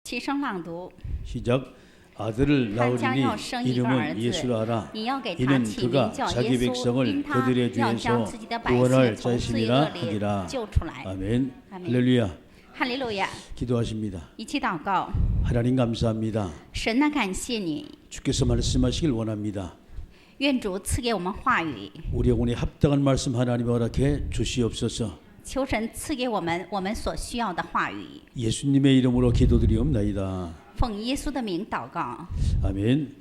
齐声朗读。 시작. 아들을 낳으리니 이름을 예수라 하라. 이는 그가 자기 백성을 그들의 죄에서 구원할 자신이라 하리라. 아멘. 할렐루야. 哈利路亚！ 기도하십니다. 一起祷告。 하나님 감사합니다. 神啊，感谢你， 주께서 말씀하시길 원합니다. 愿主赐给我们话语， 우리 영혼에 합당한 말씀 하나님 허락해 주시옵소서. 求神赐给我们所需要的话语。 예수님의 이름으로 기도드리옵나이다. 奉耶稣的名祷告。 아멘.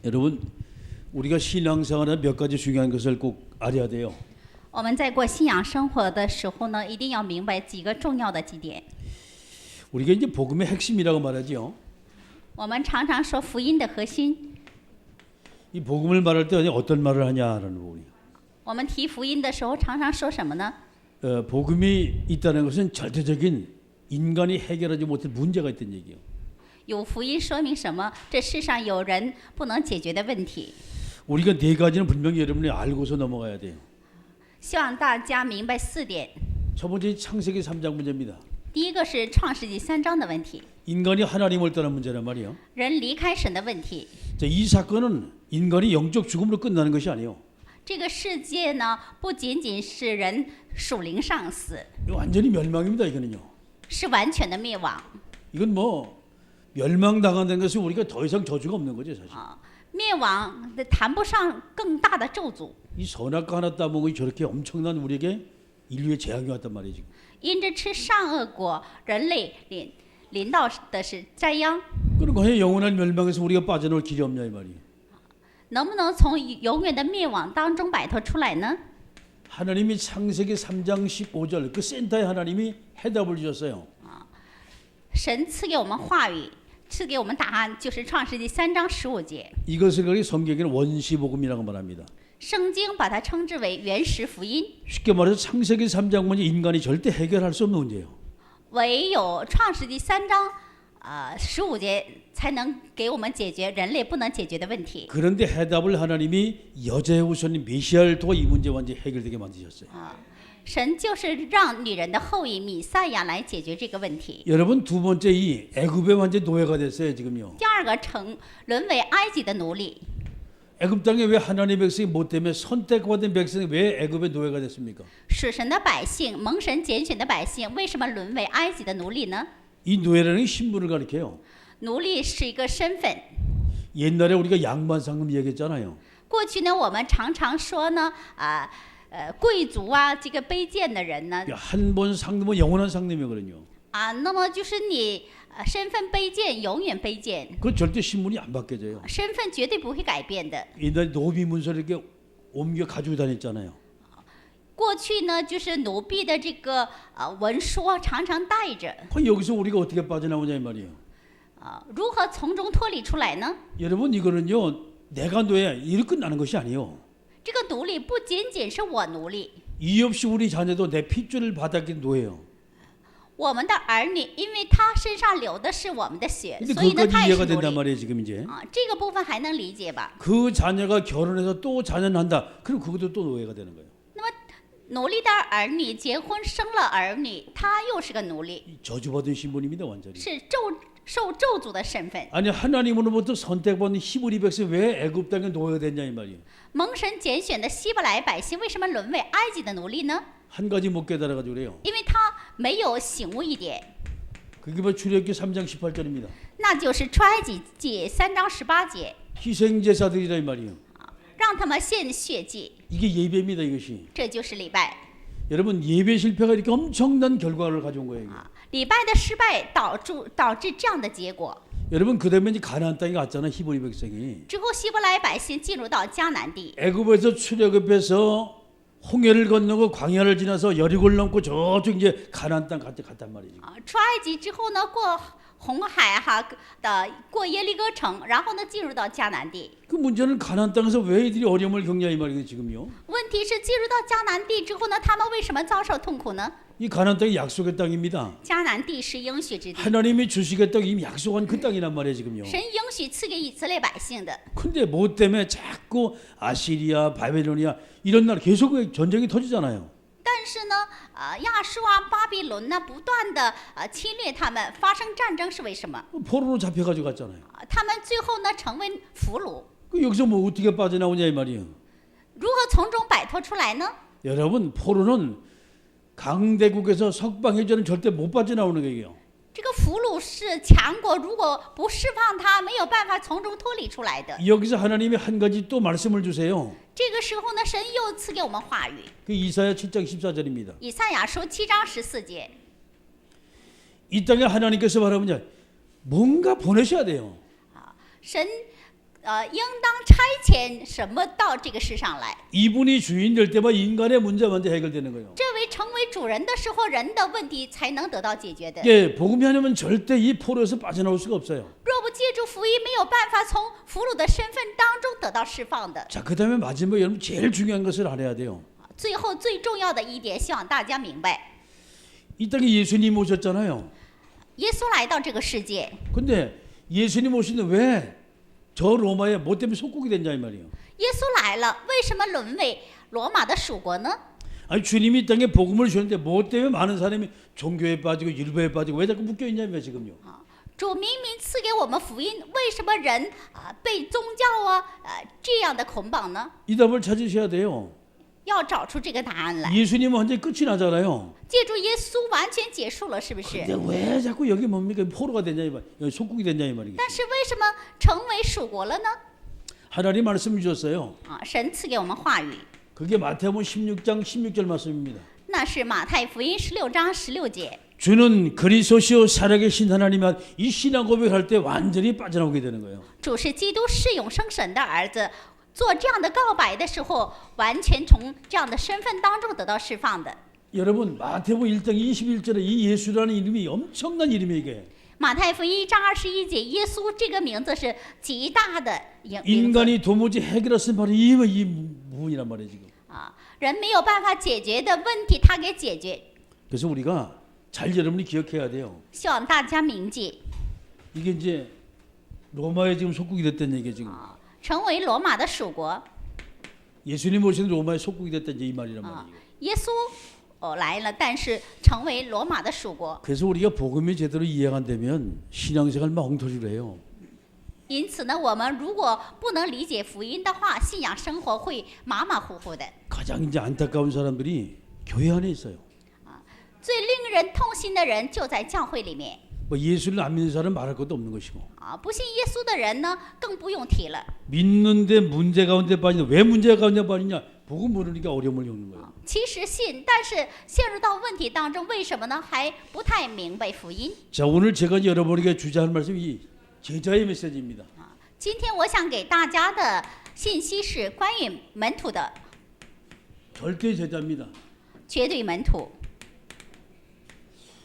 여러분, 우리가 신앙생활에 몇 가지 중요한 것을 꼭 알아야 돼요. 我们在过信仰生活的时候呢，一定要明白几个重要的几点。 우리가 이제 복음의 핵심이라고 말하죠. 我们常常说福音的核心， 이 복음을 말할 때 어떤 말을 하냐라는 부분이에요. 我们提福音的时候常常说什么呢？ 복음이 있다는 것은 절대적인 인간이 해결하지 못할 문제가 있다는 얘기예요. 有福音说明什么？这世上有人不能解决的问题。 우리가 네 가지는 분명히 여러분이 알고서 넘어가야 돼요. 希望大家明白4点。 첫 번째 창세기 3장 문제입니다. 第一个是创世纪3章的问题， 인간이 하나님을 떠난 문제란 말이에요. 人离开神的问题。 자, 이 사건은 인간이 영적 죽음으로 끝나는 것이 아니에요. 这个世界呢，不仅仅是人属灵上死， 완전히 멸망입니다. 이거는요. 是完全的灭亡。 이건 뭐 멸망당한다는 것은 우리가 더 이상 저주가 없는 거죠, 사실. 灭亡谈不上更大的咒诅， 이 선악과 하나 따먹으니 저렇게 엄청난 우리에게 인류의 재앙이 왔단 말이에요. 지금. 因着吃善恶果，人类临到的是灾殃。 그럼 과연 영원한 멸망에서 우리가 빠져나올 길이 없냐 이 말이에요. 能不能从永远的灭亡当中摆脱出来呢？ 하나님이 창세기 3장 15절 그 센터에 하나님이 해답을 주셨어요. 神赐给我们话语，赐给我们答案，就是创世纪3章15节。 이것을 거기 성경에는 원시복음이라고 말합니다. 圣经把它称之为原始福音。 쉽게 말해서 창세기 3장 문제 인간이 절대 해결할 수 없는 문제예요. 唯有创世纪3章15节才能给我们解决人类不能解决的问题。 그런데 해답을 하나님이 여자의 후손인 메시아를 통해 이 문제 완전히 해결되게 만드셨어요. 神就是让女人的后裔弥赛亚来解决这个问题。 여러분 두 번째 이 애굽의 완전 노예가 됐어요 지금요. 第二个沦为埃及的奴隶。 애굽 땅에 왜 하나님의 백성이 못 되면 선택받은 백성이 왜 애굽의 노예가 됐습니까? 属神的百姓，蒙神拣选的百姓，为什么沦为埃及的奴隶呢？ 이 노예라는 신분을 가리켜요. 奴隶是一个身份。 옛날에 우리가 양반 상금 얘기했잖아요. 过去呢，我们常常说呢，贵族啊，这个卑贱的人呢， 한 번 상금은 영원한 상금이거든요. 那么就是你身份卑贱，永远卑贱， 그 절대 신분이 안 바뀌어져요. 身份绝对不会改变的。 옛날에 노비 문서를 이렇게 옮겨 가지고 다녔잖아요. 过去呢，就是奴婢的这个文书常常带着， 그 여기서 우리가 어떻게 빠져나오냐 이 말이에요. 如何从中脱离出来呢？ 여러분 이거는요 내가 노예 이렇게 끝나는 것이 아니에요. 这个奴隶不仅仅是我奴隶， 이유 없이 우리 자녀도 내 핏줄을 받았기 노예요. 我们的儿女，因为他身上流的是我们的血， 근데 所以呢， 그것까지 他也 이해가 是奴 된단 隶。 말이에요 지금 이제. 这个部分还能理解吧？ 그 자녀가 결혼해서 또 자녀 난다. 그럼 그것도 또 노예가 되는 거예요. 那么奴隶的儿女结婚生了儿女，他又是个奴隶， 저주받은 신분입니다 완전히. 是受咒诅的身份。 아니 하나님으로부터 선택받은 히브리 백성 왜 애굽 땅에 노예가 됐냐 이 말이에요. 蒙神拣选的希伯来百姓为什么沦为埃及的奴隶呢？ 한 가지 못 깨달아가지고 그래요. 因为他没有醒悟一点， 그게 바로 출애굽기 3장 18절입니다. 那就是出埃及记3章18节， 희생제사들이라 이 말이에요. 让他们献血祭， 이게 예배입니다 이것이. 这就是礼拜。 여러분 예배 실패가 이렇게 엄청난 결과를 가져온 거예요. 이게. 礼拜的失败导致这样的结果。 여러분 그다음에 이제 가나안 땅에 갔잖아요 히브리 백성이. 之后，希伯来百姓进入到迦南地， 애굽에서 출애굽해서 홍해를 건너고 광야를 지나서 여리고를 넘고 저쪽 이제 가나안 땅 갔단 말이죠. 出埃及之后呢，过红海过耶利哥城，然后呢进入到迦南地。 그 문제는 가나안 땅에서 왜 이들이 어려움을 겪냐 이 말이에요 지금요. 问题是进入到迦南地之后呢，他们为什么遭受痛苦呢？ 이 가나안 땅이 약속의 땅입니다. 迦南地是应许之地， 하나님이 주시겠다고 이미 약속한 그 땅이란 말이에요 지금요. 神应许赐给以色列百姓的。 근데 뭐 때문에 자꾸 아시리아, 바벨로니아 이런 나라 계속 전쟁이 터지잖아요. 但是呢，亚述啊、巴比伦呢，不断的侵略他们，发生战争是为什么？ 포로로 잡혀가지고 갔잖아요. 他们最后呢成为俘虏， 그 여기서 뭐 어떻게 빠져나오냐 이 말이에요. 如何从中摆脱出来呢？ 여러분 포로는 강대국에서 석방해제는 절대 못 빠져나오는 거예요. 这个俘虏是强国，如果不释放他，没有办法从中脱离出来的。 여기서 하나님이 한 가지 또 말씀을 주세요. 这个时候呢，神又赐给我们话语， 그 이사야 7장 14절입니다. 以赛亚书7章14节， 이 땅에 하나님께서 바라보냐 뭔가 보내셔야 돼요. 神应当差遣什么到这个世上来？ 이분이 주인 될 때만 인간의 문제 먼저 해결되는 거예요. 这位成为主人的时候，人的问题才能得到解决的。 예, 복음이 아니면 절대 이 포로에서 빠져나올 수가 없어요. 若不借助福音，没有办法从俘虏的身份当中得到释放的。 자, 그다음에 마지막 여러분 제일 중요한 것을 알아야 돼요. 最后最重要的一点，希望大家明白， 이 땅에 예수님 오셨잖아요. 耶稣来到这个世界， 근데 예수님 오시는데 왜 저 로마에 뭐 때문에 속국이 됐냐 이 말이에요. 耶稣来了，为什么沦为罗马的属国呢？ 아니 주님이 이 땅에 복음을 주셨는데 뭐 때문에 많은 사람이 종교에 빠지고 일부에 빠지고 왜 자꾸 묶여 있냐며 지금요. 主明明赐给我们福音，为什么人被宗教这样的捆绑呢？ 이 답을 찾으셔야 돼요. 要找出这个答案来。 예수님은 완전히 끝이 나잖아요. 借助耶稣完全结束了，是不是？ 근데 왜 자꾸 여기 뭡니까 포로가 됐냐 이 말, 여기 속국이 됐냐 이 말이에요. 但是为什么成为属国了呢？ 하나님 말씀 주셨어요. 神赐给我们话语， 그게 마태복음 16장 16절 말씀입니다. 那是马太福音16章16节。 주는 그리스도시요 살아계신 하나님한 이 신앙 고백할 때 완전히 빠져나오게 되는 거예요. 主是基督是永生神的儿子，做这样的告白的时候，完全从这样的身份当中得到释放的。 여러분 마태복음 1장 21절에 이 예수라는 이름이 엄청난 이름이에요. 이게. 马太福音1章21节，耶稣这个名字是极大的名字 인간이 도무지 해결할 수 바로 이 부분이란 말이에요 지금. 人没有办法解决的问题，他给解决。 그래서 우리가 잘 여러분이 기억해야 돼요. 希望大家铭记， 이게 이제 로마에 지금 속국이 됐다는 얘기예요 지금. 成为罗马的属国。 예수님 오신 로마에 속국이 됐다 이제 이 말이란 말이에요. 耶稣来了，但是成为罗马的属国。 그래서 우리가 복음이 제대로 이해가 안 되면 신앙생활 막 엉터리로 해요. 因此呢，我们如果不能理解福音的话，信仰生活会马马虎虎的。 가장 이제 안타까운 사람들이 교회 안에 있어요. 最令人痛心的人就在教会里面。 뭐 예수를 안 믿는 사람은 말할 것도 없는 것이고 不信耶稣的人呢，更不用提了。 믿는데 문제 가운데 빠지냐 왜 문제 가운데 빠지냐 복음 모르니까 어려움을 겪는 거예요. 其实信，但是陷入到问题当中，为什么呢？还不太明白福音。 자 오늘 제가 여러분에게 주자 할 말씀이 이 제자의 메시지입니다. 今天我想给大家的信息是关于门徒的， 절대 제자입니다. 绝对门徒。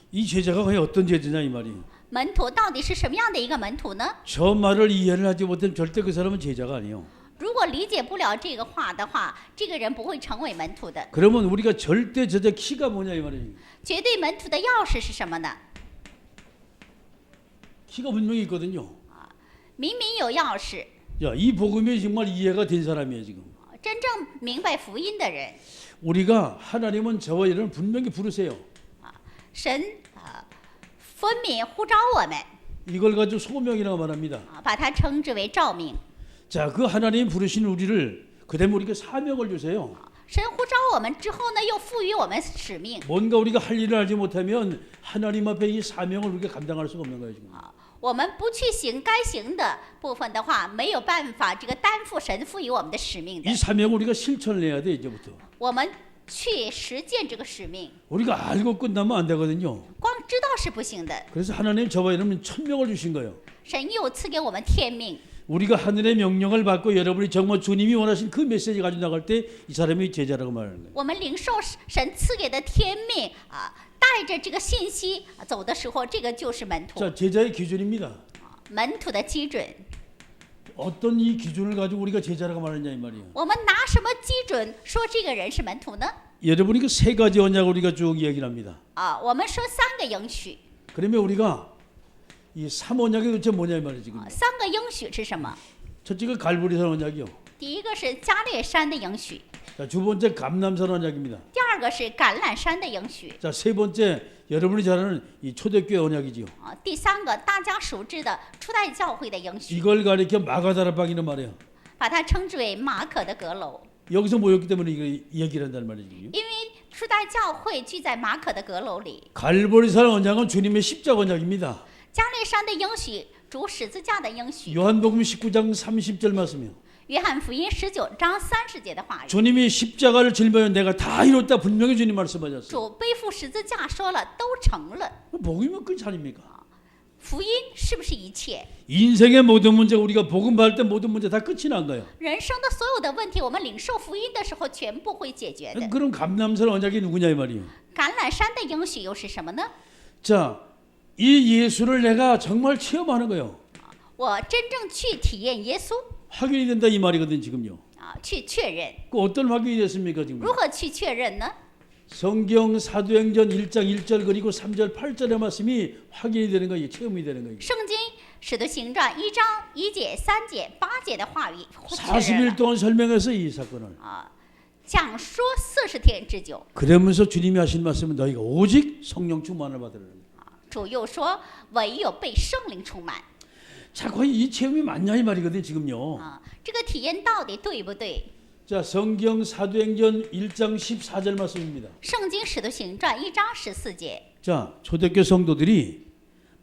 이 제자가 과연 어떤 제자냐 이 말이에요. 门徒到底是什么样的一个门徒呢？ 저 말을 이해를 하지 못하면 절대 그 사람은 제자가 아니에요. 如果理解不了这个话的话，这个人不会成为门徒的。 그러면 우리가 절대 제자 키가 뭐냐 이 말이에요. 绝对门徒的钥匙是什么呢？ 키가 분명히 있거든요. 明明有钥匙， 야, 이 복음이 정말 이해가 된 사람이에요 지금. 真正明白福音的人， 우리가 하나님은 저와 여러분 분명히 부르세요. 神分明呼召我们， 이걸 가지고 소명이라고 말합니다. 把它称之为召命。 자, 그 하나님 부르신 우리를 그다음에 우리가 사명을 주세요. 神呼召我们之后呢，又赋予我们使命。 뭔가 우리가 할 일을 알지 못하면 하나님 앞에 이 사명을 우리가 감당할 수가 없는 거예요 지금. 我们不去行该行的部分的话，没有办法这个担负神赋予我们的使命的 이 。 사명을 우리가 실천을 해야 돼 이제부터. 我们去实践这个使命， 우리가 알고 끝나면 안 되거든요. 光知道是不行的。 그래서 하나님 저와 여러분 천명을 주신 거예요. 神又赐给我们天命， 우리가 하늘의 명령을 받고 여러분이 정말 주님이 원하신 그 메시지 가지고 나갈 때 이 사람이 제자라고 말하는 거예요. 我们领受神赐给的天命带着这个信息走的时候，这个就是门徒。 자, 제자의 기준입니다. 门徒的基准， 어떤 이 기준을 가지고 우리가 제자라고 말하냐 이 말이에요. 我们拿什么基准说这个人是门徒呢？ 여러분이 그 세 가지 언약을 우리가 쭉 이야기를 합니다. 我们说3个应许， 그러면 우리가 이 3언약이 도대체 뭐냐 이 말이에요 지금. 3个应许是什么？ 첫째가 갈보리산 언약이요. 第一个是加略山的应许， 자, 두 번째 감남산 언약입니다. 第二二个是橄榄山的应许。 자, 세 번째 여러분이 잘 아는 이 초대교회 언약이지요. 第三个大家熟知的初代教会的应许， 이걸 가리켜 마가다라방이란 말이에요. 把它称之为马可的阁楼， 여기서 모였기 때문에 이거 얘기를 한다는 말이죠. 因为初代教会聚在马可的阁楼里。 갈보리산 언약은 주님의 십자가 언약입니다. 加利山的应许，主十字架的应许。 요한복음 19장 30절 말씀이요. 约翰福音19章30节的话语， 주님이 십자가를 짊어져 내가 다 이뤘다 분명히 주님 말씀하셨어요. 主背负十字架说了，都成了。 복음이면 끝이 아닙니까? 福音是不是一切？ 인생의 모든 문제 우리가 복음 받을 때 모든 문제 다 끝이 난 거예요. 人生的所有的问题，我们领受福音的时候，全部会解决的。 그럼 감람산 언약이 누구냐 이 말이에요. 橄榄山的应许又是什么呢？ 자, 이 예수를 내가 정말 체험하는 거예요. 我真正去体验耶稣 확인이 된다 이 말이거든 지금요. 去确认。 그 어떤 확인이 됐습니까 지금? 如何去确认呢？ 성경 사도행전 1장 1절 그리고 3절 8절의 말씀이 확인이 되는 거예요. 체험이 되는 거예요. 圣经使徒行传1章1节、3节、8节的话语确认 40일 了 동안 설명해서 이 사건을 讲说40天之久。 그러면서 주님이 하신 말씀은 너희가 오직 성령 충만을 받으라는 거예요. 主又说，唯有被圣灵充满。 자, 과연 이 체험이 맞냐 이 말이거든요 지금요. 这个体验到底对不对？ 자, 성경 사도행전 1장 14절 말씀입니다. 圣经使徒行传1章14节， 자, 초대교회 성도들이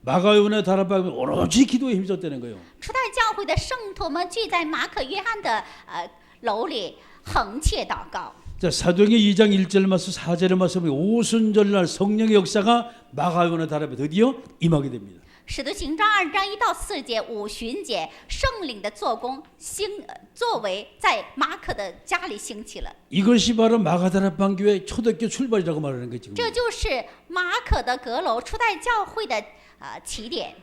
마가요한의 다락방에 오로지 기도에 힘썼다는 거예요. 初代教会的圣徒们聚在马可约翰的楼里，横切祷告。 자, 사도행전 2장 1절 말씀 4절의 말씀이 오순절날 성령의 역사가 마가요한의 다락방에 드디어 임하게 됩니다. 使徒行传2章1到4节，五旬节，圣灵的做工作为在马可的家里兴起了。 이것이 바로 마가다락방 교회 초대교회 출발이라고 말하는 거죠. 这就是马可的阁楼初代教会的起点。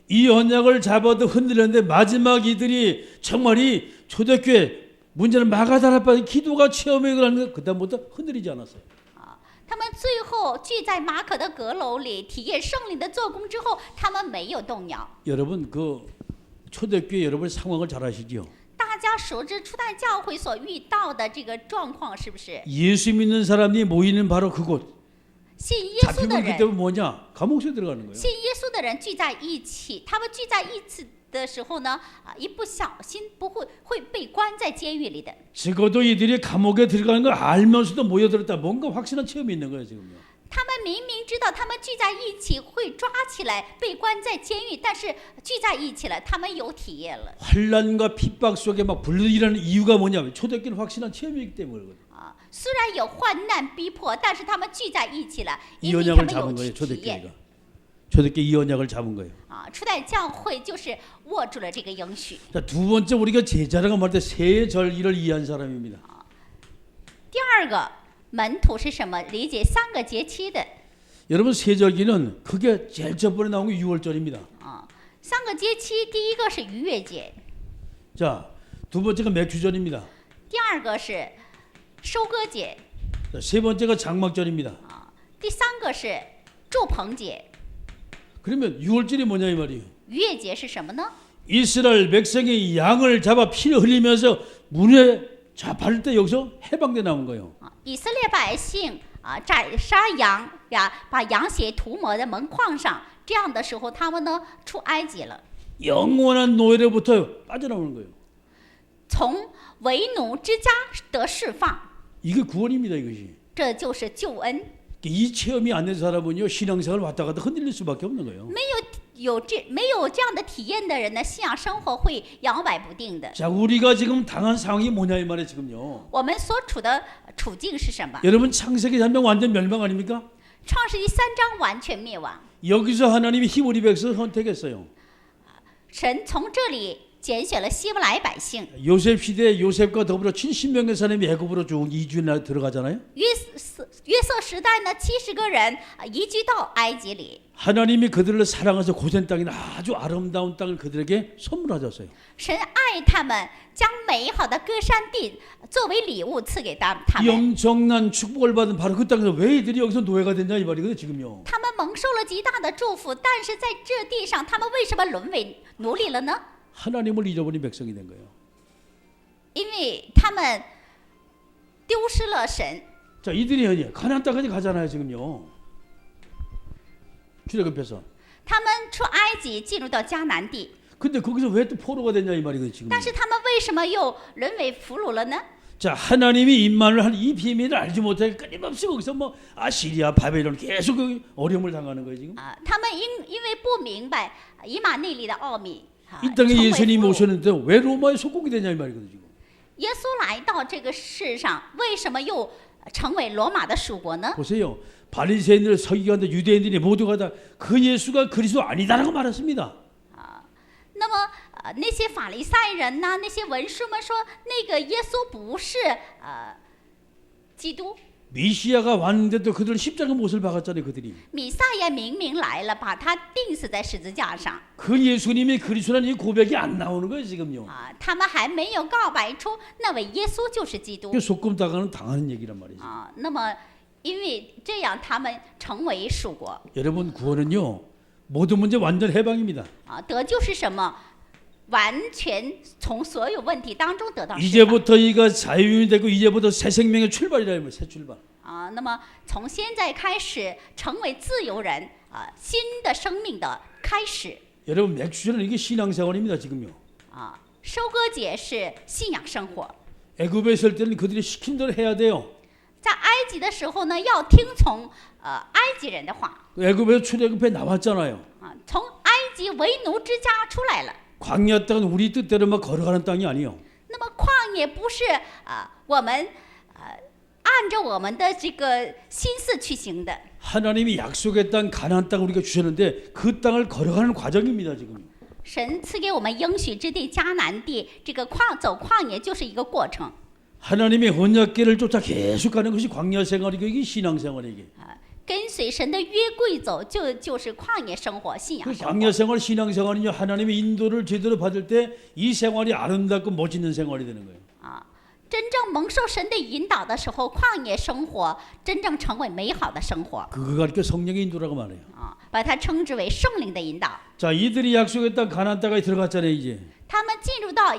이 언약을 잡아도 흔들렸는데 마지막 이들이 정말 이 초대교회 문제는 마가다락방의 기도가 체험에 그러는 거 그다음부터 흔들리지 않았어요. 他们最后聚在马可的阁楼里体验圣灵的做工之后，他们没有动摇。 여러분 그 초대교회 여러분 상황을 잘 아시죠? 大家熟知初代教会所遇到的这个状况是不是？ 예수 믿는 사람이 모이는 바로 그곳. 信耶稣的 잡히면 人， 그때 뭐냐? 감옥에 들어가는 거예요. 信耶稣的人聚在一起，他们聚在一起的时候呢，一不小心会被关在监狱里的。 적어도 이들이 감옥에 들어가는 걸 알면서도 모여들었다. 뭔가 확실한 체험이 있는 거예요 지금요. 他们明明知道他们聚在一起会抓起来被关在监狱，但是聚在一起了，他们有体验了。 환란과 핍박 속에 막 불일하는 이유가 뭐냐면 초대교회는 확실한 체험이기 때문에 그거든. 虽然有患难逼迫，但是他们聚在一起了， 이 因为他 언약을 们 잡은 有 거예요 体验。 초대교회가. 초대교회 이 언약을 잡은 거예요. 初代教会就是握住了这个应许。 자, 두 번째 우리가 제자라고 말할 때 세 절기를 이해한 사람입니다. 第二个门徒是什么？理解3个节期的。 여러분 세 절기는 그게 제일 첫 번에 나온 게 6월절입니다. 3个节期，第一个是逾越节， 자, 두 번째가 맥주절입니다. 第二个是收割节， 자, 세 번째가 장막절입니다. 第三个是祝棚节。 그러면 6월절이 뭐냐 이 말이에요. 逾越节是什么呢？ 이스라엘 백성이 양을 잡아 피를 흘리면서 문에 잡을 때 여기서 해방돼 나온 거예요. 以色列百姓宰杀羊呀，把羊血涂抹在门框上，这样的时候，他们呢出埃及了， 영원한 노예로부터 빠져나오는 거예요. 从为奴之家得释放， 이게 구원입니다 이것이. 这就是救恩。 이 체험이 안 된 사람은요 신앙생활 왔다 갔다 흔들릴 수밖에 없는 거예요. 没有这样的体验的人呢，信仰生活会摇摆不定的。 자, 우리가 지금 당한 상황이 뭐냐 이 말이에요 지금요. 我们所处的处境是什么？ 여러분 창세기 3장 완전 멸망 아닙니까? 创世纪3章完全灭亡， 여기서 하나님이 히브리 백성을 선택했어요. 神从这里拣选了希伯来百姓。 요셉 시대에 요셉과 더불어 70명의 사람이 애굽으로 쭉 이주나 들어가잖아요. 约瑟时代呢，70个人移居到埃及里。 하나님이 그들을 사랑해서 고센 땅이나 아주 아름다운 땅을 그들에게 선물하셨어요. 神爱他们，将美好的歌山地作为礼物赐给他们。 이 엄청난 축복을 받은 바로 그 땅에서 왜 이들이 여기서 노예가 됐냐 이 말이거든요 지금요. 他们蒙受了极大的祝福，但是在这地上，他们为什么沦为奴隶了呢？ 하나님을 잃어버린 백성이 된 거예요. 因为他们丢失了神。 자, 이들이 가나안 땅까지 가잖아요, 지금요. 출애굽해서. 他们出埃及，进入到迦南地， 근데 거기서 왜 또 포로가 됐냐 이 말이거든요, 지금. 但是他们为什么又沦为俘虏了呢？ 자, 하나님이 임만을 한 이 비밀을 알지 못하게 끊임없이 거기서 뭐 아시리아, 바벨론 계속 그 어려움을 당하는 거예요, 지금. 他们因为不明白以马内利的奥秘， 이 땅에 成为 예수님이 俘虏 오셨는데 왜 로마의 속국이 되냐 이 말이거든요, 지금. 耶稣来到这个世上，为什么又成为罗马的属国呢？ 보세요. 바리새인들, 서기관들, 유대인들이 모두가 다 그 예수가 그리스도 아니다라고 말했습니다. 那么那些法利赛人呐，那些文士们说那个耶稣不是基督。 메시아가 왔는데도 그들 십자가 못을 박았잖아요, 그들이. 弥赛亚明明来了，把他钉死在十字架上。 그 예수님이 그리스도라는 이 고백이 안 나오는 거예요, 지금요. 他们还没有告白出那位耶稣就是基督。 그 속금 당하는 얘기란 말이죠. 那么因为这样，他们成为属国。 여러분 구원은요 모든 문제 완전 해방입니다. 得救是什么？完全从所有问题当中得到释放。 이제부터 이가 자유인이 되고 이제부터 새 생명의 출발이라 새 출발. 那么从现在开始成为自由人，新的生命的开始。 여러분 맥주전은 이게 신앙생활입니다 지금요. 收割节是信仰生活。 애굽에 있을 때는 그들이 시킨 대로 해야 돼요. 在埃及的时候呢，要听从埃及人的话。 애굽에서 출애굽해 나왔잖아요. 从埃及为奴之家出来了。 광야 땅은 우리 뜻대로 막 걸어가는 땅이 아니요. 那么旷野不是我们按照我们的这个心思去行的。 하나님이 약속의 땅 가나안 땅 우리가 주셨는데 그 땅을 걸어가는 과정입니다 지금. 神赐给我们应许之地迦南地，这个走旷野就是一个过程。 하나님의 언약궤를 쫓아 계속 가는 것이 광야 생활이고 이게 신앙 생활이게. 跟随神的约柜走，就是旷野生活、信仰 그 生活。 광야 생활, 신앙 생활은요 하나님의 인도를 제대로 받을 때 이 생활이 아름답고 멋있는 생활이 되는 거예요. 真正蒙受神的引导的时候，旷野生活真正成为美好的生活。 그거가 이렇게 성령의 인도라고 말해요. 把它称之为圣灵的引导。 자, 이들이 약속의 땅 가나안 땅에 들어갔잖아요 이제. 他们进入到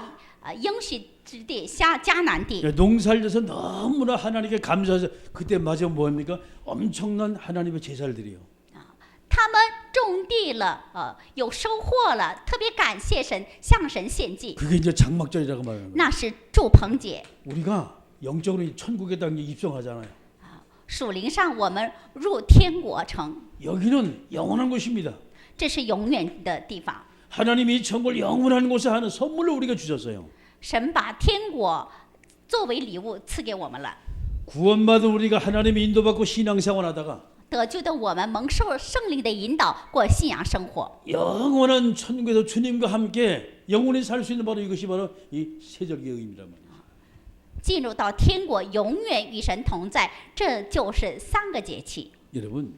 应许之地迦南地。 농사를 져서 너무나 하나님께 감사해서 그때 맞아 뭐합니까? 엄청난 하나님의 제사를 드려요. 他们种地了，有收获了，特别感谢神，向神献祭。 그게 이제 장막절이라고 말하는 거예요. 那是祝棚节。 우리가 영적으로 천국의 땅에 입성하잖아요. 属灵上我们入天国城， 여기는 영원한 곳입니다. 这是永远的地方。 하나님이 이 천국을 영원한 곳에 하는 선물로 우리가 주셨어요. 神把天国作为礼物赐给我们了。 구원받은 우리가 하나님의 인도받고 신앙생활하다가 得救的我们蒙受圣灵的引导，过信仰生活。 영원한 천국에서 주님과 함께 영원히 살 수 있는 바로 이것이 바로 이 세절기의 의미란 말이에요. 进入到天国，永远与神同在，这就是三个节气。 여러분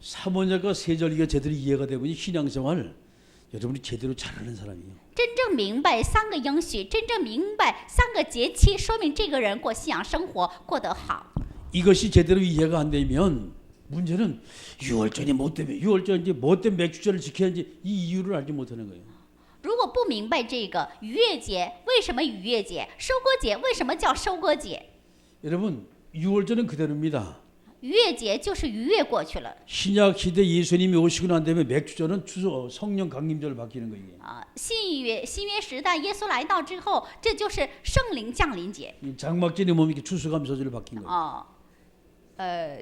사모녀가 세절기가 제대로 이해가 되면 신앙생활 여러분이 제대로 잘하는 사람이에요. 真正明白三个应许，真正明白三个节气，说明这个人过信仰生活过得好。 이것이 제대로 이해가 안 되면 문제는 유월절이 뭐 때문에 유월절인지 뭐 때문에 맥주절을 지켜야 하는지 이 이유를 알지 못하는 거예요. 如果不明白这个逾越节为什么逾越节，收割节为什么叫收割节， 여러분 유월절은 그대로입니다. 逾越节就是逾越过去了。 신약 시대 예수님이 오시고 난 다음에 맥주절은 성령 강림절을 바뀌는 거예요. 新约时代耶稣来到之后，这就是圣灵降临节。 장막절이 뭡니까? 추수감사절로 바뀐 거예요.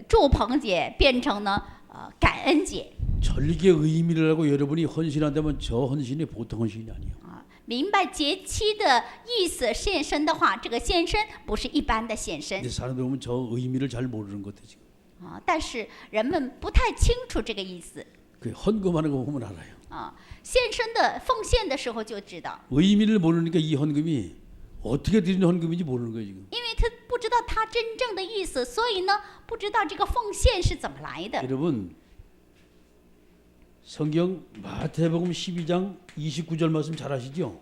祝棚节变成呢感恩节。 절기의 의미를 알고 여러분이 헌신한다면 저 헌신이 보통 헌신이 아니에요. 明白节期的意思，献身的话，这个献身不是一般的献身。 근데 사람들 보면 저 의미를 잘 모르는 것 같아요. 지금. 但是人们不太清楚这个意思。 그 헌금하는 거 보면 알아요. 献身的奉献的时候就知道， 의미를 모르니까 이 헌금이 어떻게 드리는 헌금인지 모르는 거예요 지금. 因为他不知道他真正的意思，所以呢，不知道这个奉献是怎么来的。 여러분 성경 마태복음 12장 29절 말씀 잘 아시죠?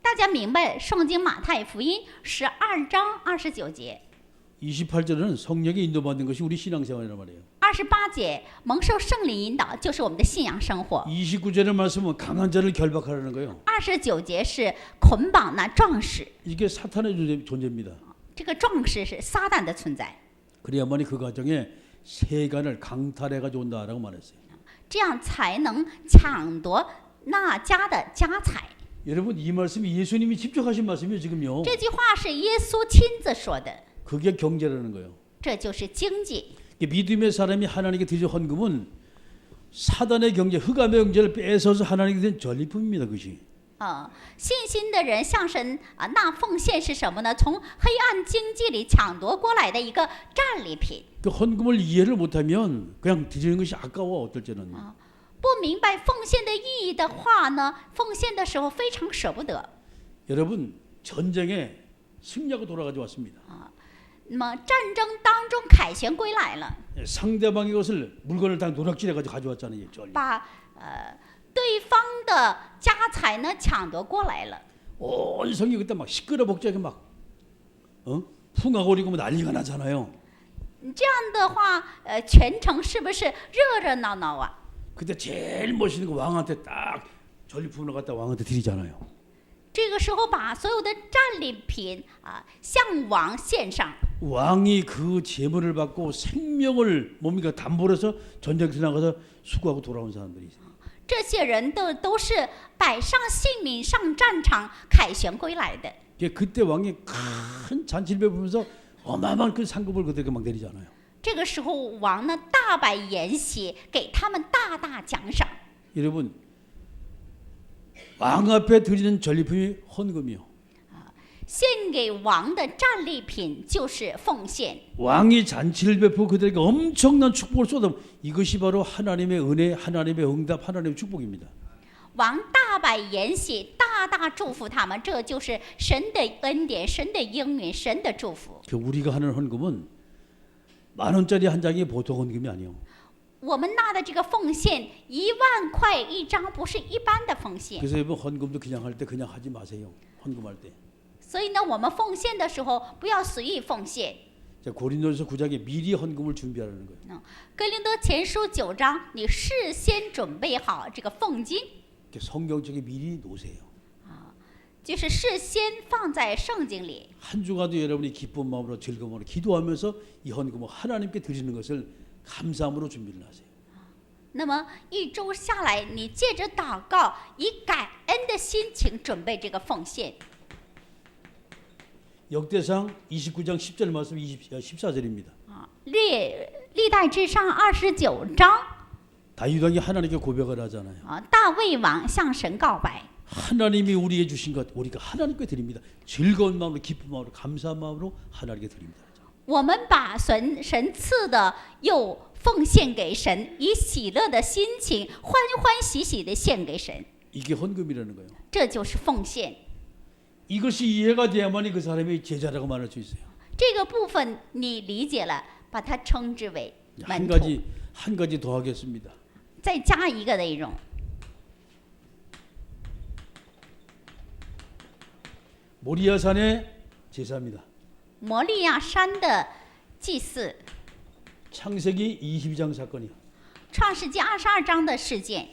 大家明白圣经马太福音12章29节。 28절은 성령의 인도받는 것이 우리 신앙생활이란 말이에요. 28节蒙受圣灵引导，就是我们的信仰生活。 29절의 말씀은 강한 자를 결박하라는 거예요. 29节是捆绑那壮士， 이게 사탄의 존재입니다. 这个壮士是撒旦的存在， 그래야만이 그 가정에 세간을 강탈해가지고 온다라고 말했어요. 这样才能抢夺那家的家财。 여러분 이 말씀이 예수님이 직접 하신 말씀이에요 지금요. 这句话是耶稣亲自说的， 그게 경제라는 거예요. 这就是经济。 믿음의 사람이 하나님께 드린 헌금은 사단의 경제, 흑암의 경제를 뺏어서 하나님께 드린 전리품입니다. 그것이. 信心的人向神那奉献是什么呢？从黑暗经济里抢夺过来的一个战利品。 그 헌금을 이해를 못하면 그냥 드리는 것이 아까워 어떨 때는. 不明白奉献的意义的话呢，奉献的时候非常舍不得。 여러분 전쟁에 승리하고 돌아가져 왔습니다. 那么战争当中凯旋归来了， 상대방의 것을 물건을 다 노략질해가지고 가져왔잖아요. 把对方的家财呢抢夺过来了。 온 성이 그때 막 시끄러 복잡하게 막 풍악거리고 난리가 나잖아요. 这样的话，全城是不是热热闹闹啊？ 그때 제일 멋있는 거 왕한테 딱 전리품을 갖다 왕한테 드리잖아요. 这个时候把所有的战利品向王献上。 왕이 그 재물을 받고 생명을 뭡니까 담보로 해서 전쟁터 나가서 수고하고 돌아온 사람들이 있어요. 这些人都是摆上性命上战场凯旋归来的。 그때 왕이 큰 잔치를 베푸면서 어마어마한 그 상급을 그들에게 막 내리잖아요. 这个时候王呢大摆筵席，给他们大大奖赏。 여러분 왕 앞에 드리는 전리품이 헌금이요. 献给王的战利品就是奉献。 왕이 잔치를 베푸고 그들에게 엄청난 축복을 쏟아 이것이 바로 하나님의 은혜, 하나님의 응답, 하나님의 축복입니다. 王大摆筵席，大大祝福他们，这就是神的恩典、神的应允、神的祝福。 우리가 하는 헌금은 10,000원짜리 한 장이 보통 헌금이 아니에요. 我们纳的这个奉献1万块一张，不是一般的奉献。 그래서 여러분 헌금도 그냥 할 때 그냥 하지 마세요. 헌금할 때. 所以呢，我们奉献的时候不要随意奉献。 자, 고린도전서 9장에 미리 헌금을 준비하라는 거예요. 哥林多前书9章，你事先准备好这个奉金， 성경책에 미리 놓으세요. 就是事先放在圣经里。 한 주간도 여러분이 기쁜 마음으로 즐거움으로 기도하면서 이 헌금을 하나님께 드리는 것을 감사함으로 준비를 하세요. 那么一周下来，你借着祷告，以感恩的心情准备这个奉献。 역대상 29장 10절 말씀 14절입니다. 历代志上29章， 다윗 왕이 하나님께 고백을 하잖아요. 大卫王向神告白。 하나님이 우리에게 주신 것 우리가 하나님께 드립니다. 즐거운 마음으로 기쁜 마음으로 감사한 마음으로 하나님께 드립니다. 我们把神赐的又奉献给神，以喜乐的心情欢欢喜喜的献给神。 이게 헌금이라는 거예요. 这就是奉献。 이것이 이해가 돼야만이 그 사람이 제자라고 말할 수 있어요. 这个部分你理解了，把它称之为门徒。 한 가지 더 하겠습니다. 再加一个内容， 모리아산의 제사입니다. 摩利亚山的祭祀， 창세기 22장 사건이요. 创世纪22章的事件。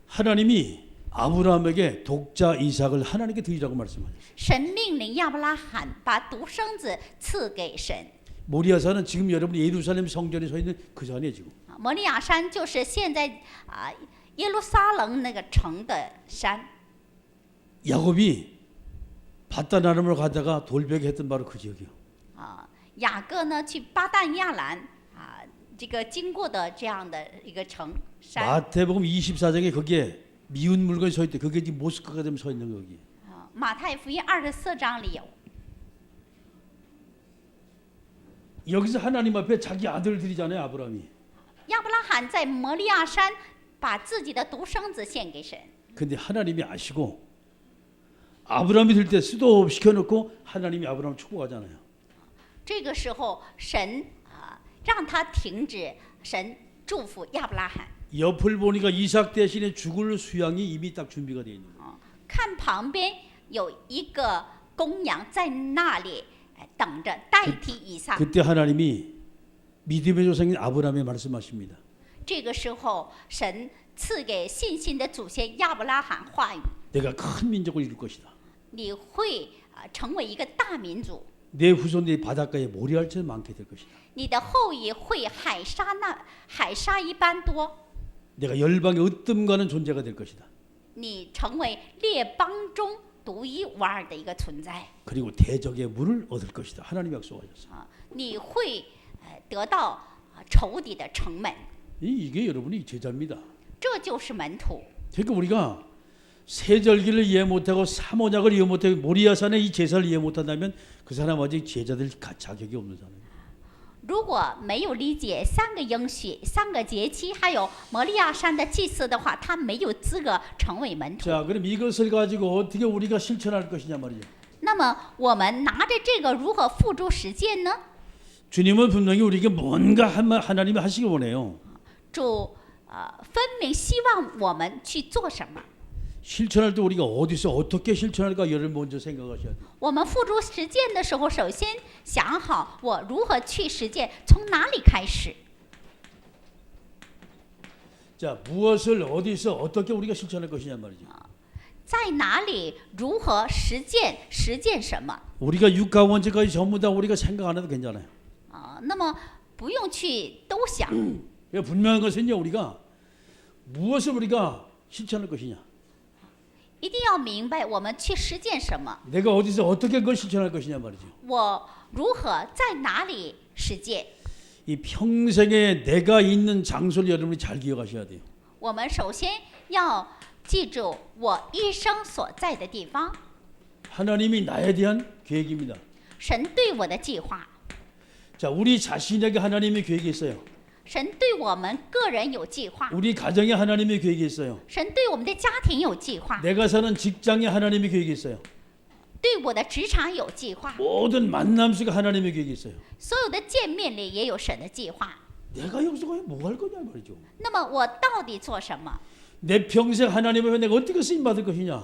하나님이 아브라함에게 독자 이삭을 하나님께 드리라고 말씀하셨어요. 神命令亚伯拉罕把独生子赐给神。 모리아산은 지금 여러분이 예루살렘 성전에 서 있는 그 산이에요 지금. 摩利亚山就是现在耶路撒冷那个城的山。 야곱이 바다나름으로 가다가 돌베개 했던 바로 그 지역이요. 雅各呢去巴旦亚兰这个经过的这样的一个城山。 마태복음 24장에 거기에 미운 물건이 서 있대. 그게 지금 모스크가 되면 서 있는 거기. 马太福音24章里有。 여기서 하나님 앞에 자기 아들을 드리잖아요, 아브라함이. 亚伯拉罕在摩利亚山把自己的独生子献给神。 근데 하나님이 아시고 아브라함이 들 때 수도 시켜놓고 하나님이 아브라함을 축복하잖아요. 这个时候神让他停止，神祝福亚伯拉罕。 옆을 보니까 이삭 대신에 죽을 수양이 이미 딱 준비가 되어 있는 거예요. 看旁边有一个公羊在那里等着代替以撒。 그때 하나님이 믿음의 조상인 아브라함에 말씀하십니다. 这个时候神赐给信心的祖先亚伯拉罕话语： 내가 큰 민족을 이룰 것이다. 你会成为一个大民族。내 후손들이 바닷가에 모래알처럼 많게 될 것이다. 你的后裔会海沙一般多， 내가 열방의 으뜸과는 존재가 될 것이다. 你成为列邦中独一无二的一个存在。 그리고 대적의 물을 얻을 것이다. 하나님이 약속하셨어요. 你会得到仇敌的城门， 이게 여러분이 제자입니다. 这就是门徒。 그러니까 우리가 세절기를 이해 못하고 사모작을 이해 못하고 모리아산의 이 제사를 이해 못한다면 그 사람 아직 제자들 자격이 없는 사람이에요. 如果没有理解三个应许、三个节期，还有摩利亚山的祭祀的话，他没有资格成为门徒。 자, 그럼 이것을 가지고 어떻게 우리가 실천할 것이냐 말이죠. 那么我们拿着这个如何付诸实践呢？ 주님은 분명히 우리에게 뭔가 하나님이 하시길 원해요. 主分明希望我们去做什么。 실천할 때 우리가 어디서 어떻게 실천할까 여러분 먼저 생각하셔야 돼요. 我们付诸实践的时候，首先想好我如何去实践，从哪里开始。 자, 무엇을 어디서 어떻게 우리가 실천할 것이냐 말이죠. 在哪里如何实践什么？ 우리가 육가 원칙까지 전부 다 우리가 생각 안 해도 괜찮아요. 那么不用去都想。 분명한 것은요, 우리가 무엇을 우리가 실천할 것이냐. 一定要明白我们去实践什么， 내가 어디서 어떻게 그걸 실천할 것이냐 말이죠. 我如何在哪里实践。 이 평생에 내가 있는 장소를 여러분이 잘 기억하셔야 돼요. 我们首先要记住我一生所在的地方， 하나님이 나에 대한 계획입니다. 神对我的计划， 자, 우리 자신에게 하나님의 계획이 있어요. 神对我们个人有计划， 우리 가정에 하나님의 계획이 있어요. 神对我们的家庭有计划， 내가 사는 직장에 하나님의 계획이 있어요. 对我的职场有计划， 모든 만남 속에 하나님의 계획이 있어요. 所有的见面里也有神的计划。 내가 여기서 과연 뭐 할 거냐 말이죠. 那么我到底做什么？ 내 평생 하나님 앞에 내가 어떻게 쓰임 받을 것이냐.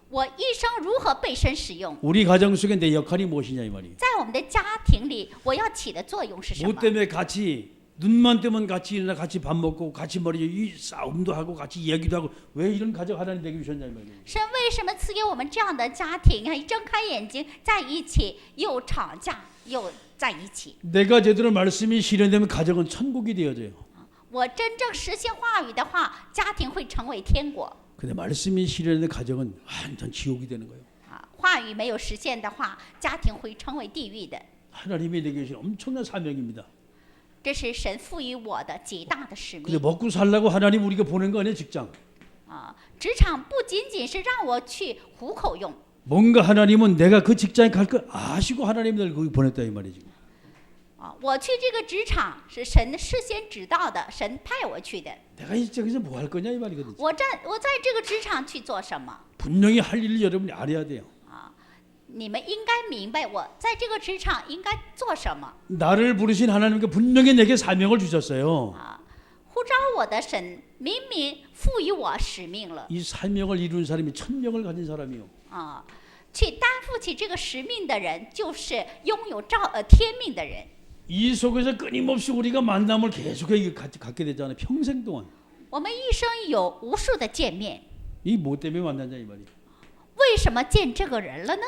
我一生如何被神使用？ 우리 가정 속에 내 역할이 무엇이냐 이 말이에요. 在我们的家庭里，我要起的作用是什 뭐 么？ 때문에 같이 눈만 뜨면 같이 일어나 같이 밥 먹고 같이 머리 이 싸움도 하고 같이 얘기도 하고 왜 이런 가정 하나님 내게 주셨냐 이 말이에요. 神为什么赐给我们这样的家庭啊？一睁开眼睛在一起，又吵架又在一起。 내가 제대로 말씀이 실현되면 가정은 천국이 되어져요. 我真正实现话语的话，家庭会成为天国。 근데 말씀이 실현되는 가정은 완전 지옥이 되는 거예요. 话语没有实现的话，家庭会成为地狱的。 하나님이 내게 주신 엄청난 사명입니다. 这是神赋予我的极大的使 근데 命。 먹고 살라고 하나님 우리가 보낸 거 아니에요, 직장. 职场不仅仅是让我去糊口用， 뭔가 하나님은 내가 그 직장에 갈 걸 아시고 하나님이 날 거기 보냈다 이 말이지. 我去这个职场是神事先知道的，神派我去的。 내가 이 직장에서 뭐 할 거냐 이 말이거든. 我在这个职场去做什么？ 분명히 할 일을 여러분이 알아야 돼요. 你们应该明白我在这个职场应该做什么。 나를 부르신 하나님께 분명히 내게 사명을 주셨어요. 呼召我的神明明赋予我使命了 이 사명을 이룬 사람이 천명을 가진 사람이요. 去担负起这个使命的人，就是拥有天命的人。 이 속에서 끊임없이 우리가 만남을 계속해서 갖게 되잖아요. 평생 동안. 我们一生有无数的见面， 이 뭐 때문에 만났냐 이 말이에요. 为什么见这个人了呢？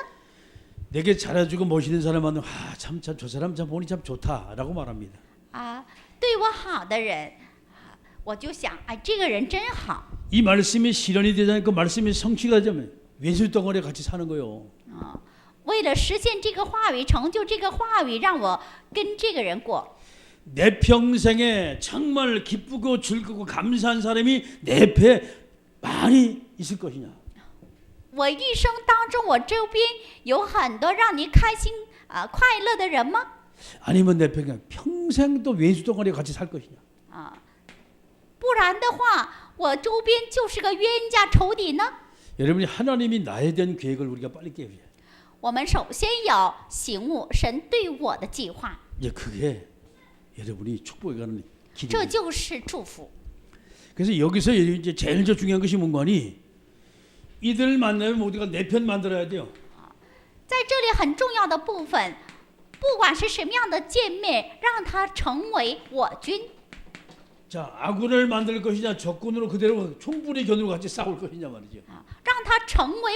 내게 잘해주고 멋있는 사람 만나면 참 저 사람 참 보니 참 좋다라고 말합니다. 对我好的人，我就想，这个人真好。 이 말씀이 실현이 되자면 그 말씀이 성취가 되면 왼수 덩어리에 같이 사는 거예요. 为了实现这个话语，成就这个话语，让我跟这个人过。 내 평생에 정말 기쁘고 즐겁고 감사한 사람이 내 옆에 많이 있을 것이냐. 我一生当中，我周边有很多让你开心快乐的人吗？ 아니면 내 평생 또 왼수 덩어리에 같이 살 것이냐. 不然的话，我周边就是个冤家仇敌呢。 여러분이 하나님이 나에 대한 계획을 우리가 빨리 깨우셔야 돼요. 我们首先要醒悟神对我的计划， 이제 그게 여러분이 축복에 가는 这 길이에요. 就是祝福。 그래서 여기서 이제 제일 중요한 것이 뭔가니 이들 만나면 모두가 내 편 만들어야 돼요. 在这里很重要的部分，不管是什么样的见面，让他成为我军。 자, 아군을 만들 것이냐 적군으로 그대로 총불이 견으로 같이 싸울 것이냐 말이죠. 让他成为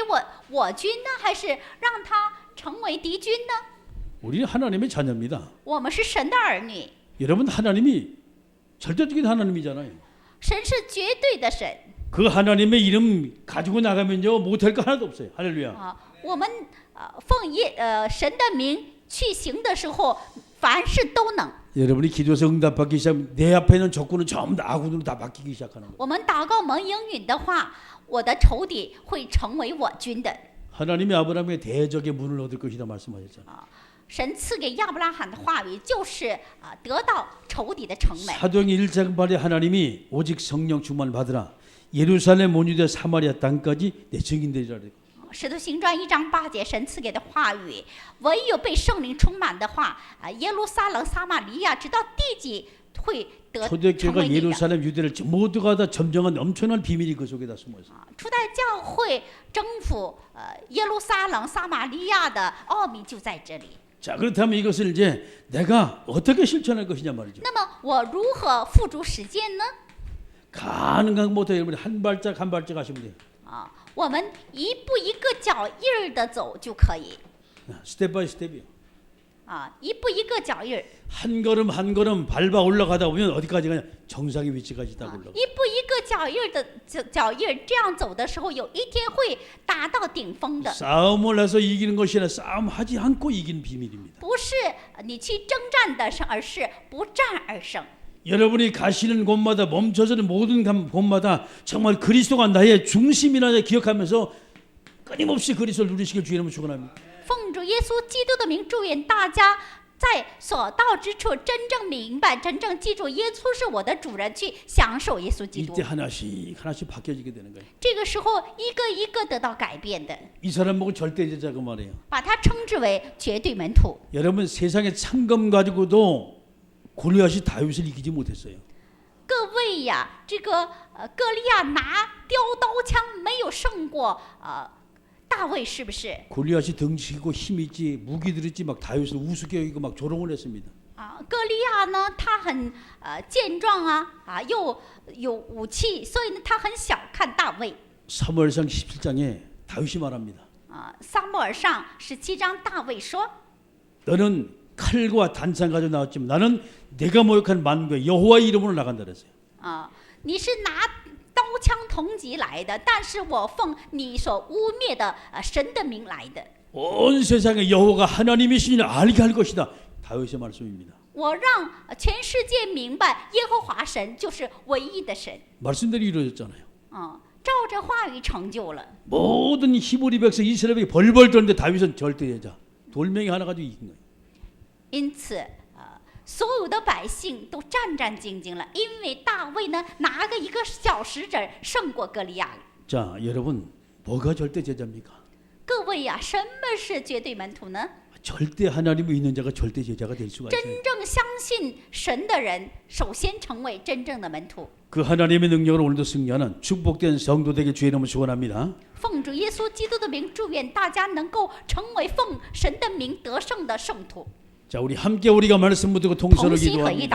我军呢，还是让他成为敌军呢？ 우리는 하나님의 자녀입니다. 我们是神的儿女， 여러분 하나님이 절대적인 하나님이잖아요. 神是绝对的神 그 하나님의 이름 가지고 나가면요 못할 거 하나도 없어요. 할렐루야. 啊。我们奉神的名去行的时候，凡事都能。 여러분이 기도해서 응답받기 시작하면 내 앞에 있는 적군은 전부 다 아군으로 다 바뀌기 시작하는 거예요. 我们祷告蒙应允的话，我的仇敌会成为我军的。 하나님이 아브라함의 대적의 문을 얻을 것이다 말씀하셨잖아요. 神赐给亚伯拉罕的话语就是得到仇敌的城门。 사도행전 1장 8에 하나님이 오직 성령 충만을 받으라. 예루살렘 온 유대 사마리아 땅까지 내 증인되리라. 使徒行传1章8节，神赐给的话语，唯有被圣灵充满的话，耶路撒冷、撒玛利亚直到地极会得成 초대교회가 为你的。 예루살렘 유대를 모두가 다 점령한 엄청난 비밀이 그 속에 다 숨어 있어요. 初代教会征服耶路撒冷、撒玛利亚的奥秘就在这里。 자, 그렇다면 이것을 이제 내가 어떻게 실천할 것이냐 말이죠. 那么我如何付诸实践呢？ 가능한 것부터 여러분이 한 발짝 한 발짝 하시면 돼요. 我们一步一个脚印儿的走就可以。 스텝 바이 스텝이요. 一步一个脚印儿， 한 걸음 한 걸음 밟아 올라가다 보면 어디까지 가냐? 정상의 위치까지 딱 올라가. 一步一个脚印儿的脚印儿，这样走的时候，有一天会达到顶峰的。 싸움을 해서 이기는 것이 아니라 싸움하지 않고 이기는 비밀입니다. 不是你去征战得胜，而是不战而胜。 여러분이 가시는 곳마다 멈춰서는 모든 곳마다 정말 그리스도가 나의 중심이라 기억하면서 끊임없이 그리스도를 누리시길 주의 이름으로 축원합니다. 奉主耶稣基督的名，祝愿大家在所到之处真正明白、真正记住耶稣是我的主人，去享受耶稣基督 이때 。 하나씩 하나씩 바뀌어지게 되는 거예요. 这个时候，一个一个得到改变的， 이 사람 보고 절대 제자고 말이에요. 把他称之为绝对门徒。 여러분 세상의 창검 가지고도 골리앗이 다윗을 이기지 못했어요. 各位呀，这个歌利亚拿雕刀枪没有胜过大卫，是不是？ 골리앗이 덩치고 힘있지 무기들 있지 막 다윗을 우습게 여기고 막 조롱을 했습니다. 歌利亚呢，他很健壮又有武器，所以呢，他很小看大卫。 사무엘상 17장에 다윗이 말합니다. 撒母耳上17章，大卫说 너는 칼과 단창 가지고 나왔지만 나는 내가 모욕한 만국의 여호와의 이름으로 나간다 그랬어요. 你是拿刀枪铜戟来的，但是我奉你所污蔑的神的名来的。 온 세상에 여호와가 하나님이시니 알게 할 것이다. 다윗의 말씀입니다. 我让全世界明白耶和华神就是唯一的神。 말씀대로 이루어졌잖아요. 照着话语成就了。 모든 히브리 백성 이스라엘이 벌벌 떠는데 다윗은 절대 제자. 돌멩이 하나 가지고 이긴 거예요. 因此所有的百姓都战战兢兢了，因为大卫呢拿个一个小石子胜过歌利亚。 자, 여러분 뭐가 절대 제자입니까? 各位呀，什么是绝对门徒呢？ 절대 하나님을 믿는 자가 절대 제자가 될 수가 있어요. 真正相信神的人，首先成为真正的门徒。 그 하나님의 능력으로 오늘도 승리하는 축복된 성도 되게 주의 이름을 축원합니다. 奉主耶稣基督的名，祝愿大家能够成为奉神的名得胜的圣徒。 자, 우리 함께 우리가 말씀 묻고 통서를同心合一 기도합니다. 祷